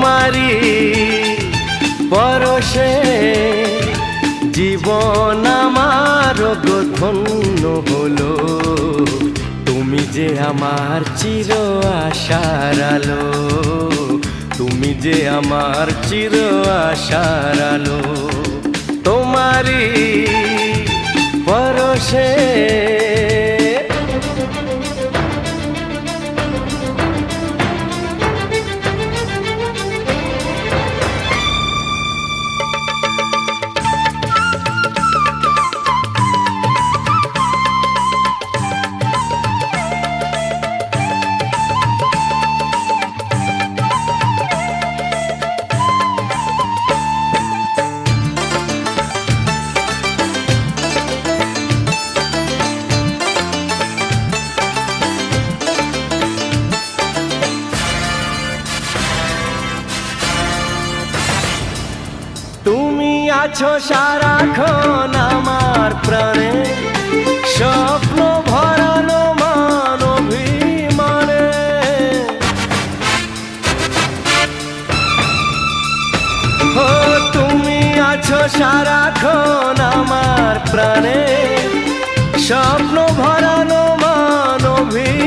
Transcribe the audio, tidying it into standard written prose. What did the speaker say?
তোমারি পরশে জীবন আমার ধন্য হলো। তুমি যে আমার চির আশার আলো, তুমি যে আমার চির আশার আলো। তোমারি পরশে তুমি আছো সারাক্ষণ আমার প্রাণে, স্বপ্ন ভরানো মান অভিমানে। ও তুমি আছো সারাক্ষণ আমার প্রাণে, স্বপ্ন ভরানো মান অভিমানে।